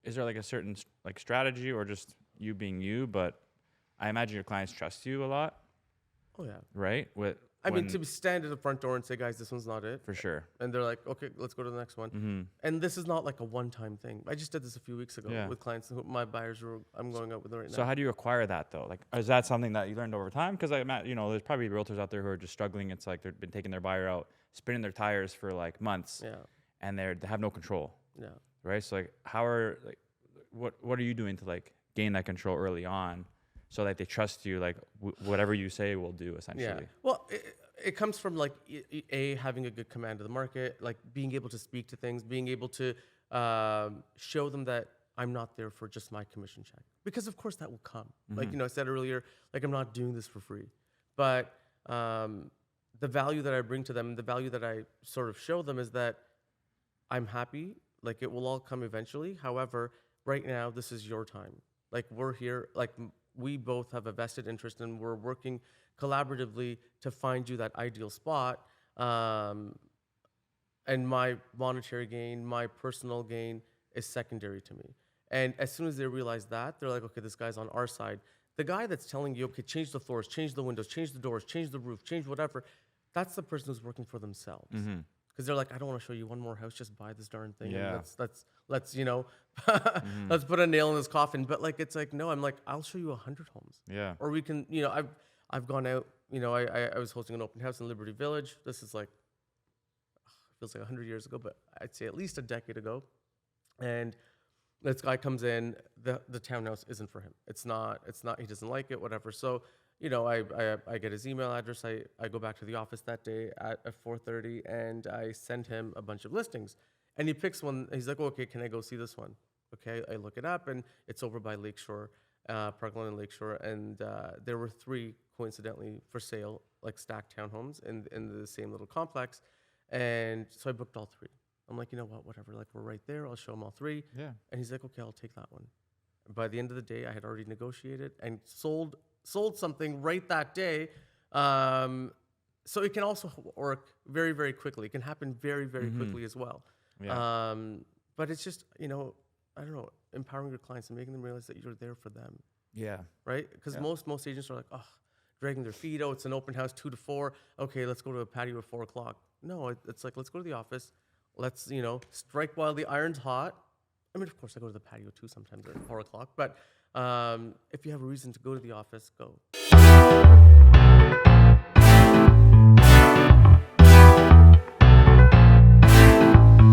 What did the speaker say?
is there like a certain like strategy or just you being you? But I imagine your clients trust you a lot, Oh yeah. right? I mean, to stand at the front door and say, guys, this one's not it. For sure. And they're like, okay, let's go to the next one. Mm-hmm. And this is not like a one-time thing. I just did this a few weeks ago with clients who my buyers who I'm going out with right now. So how do you acquire that though? Like, is that something that you learned over time? Because there's probably realtors out there who are just struggling. It's like they've been taking their buyer out, spinning their tires for like months, and they have no control. Yeah. Right. So like, what are you doing to like gain that control early on, so that they trust you? Like whatever you say, will do essentially. Yeah. Well, it comes from like having a good command of the market, like being able to speak to things, being able to show them that I'm not there for just my commission check, because of course that will come. Like I said earlier, like I'm not doing this for free, but the value that I bring to them, the value that I sort of show them is that I'm happy. Like it will all come eventually. However, right now this is your time. Like we're here. Like we both have a vested interest, and we're working collaboratively to find you that ideal spot. And my monetary gain, my personal gain is secondary to me. And as soon as they realize that, they're like, okay, this guy's on our side. The guy that's telling you, okay, change the floors, change the windows, change the doors, change the roof, change whatever, that's the person who's working for themselves. Because they're like, I don't want to show you one more house, just buy this darn thing. Yeah. And let's let's put a nail in this coffin. But like, it's like, no, I'm like, I'll show you 100 homes. Yeah. Or we can, I've gone out, I was hosting an open house in Liberty Village. This is like, feels like 100 years ago, but I'd say at least a decade ago. And this guy comes in, the townhouse isn't for him. It's not, he doesn't like it, whatever. So, I get his email address. I go back to the office that day at 4:30 and I send him a bunch of listings. And he picks one. He's like, okay, can I go see this one? Okay, I look it up and it's over by Lakeshore, Parkland and Lakeshore. And there were 3 coincidentally for sale, like stacked townhomes in the same little complex. And so I booked all 3. I'm like, you know what, whatever, like we're right there. I'll show him all 3. Yeah. And he's like, okay, I'll take that one. And by the end of the day, I had already negotiated and sold something right that day. So it can also work very, very quickly. It can happen very, very quickly as well. Yeah. But it's just, I don't know, empowering your clients and making them realize that you're there for them. Yeah. Right? Because most agents are like, dragging their feet. Oh, it's an open house 2 to 4. Okay, let's go to a patio at 4 o'clock. No, it's like, let's go to the office. Let's, strike while the iron's hot. I mean, of course, I go to the patio too sometimes at 4 o'clock. But if you have a reason to go to the office, go.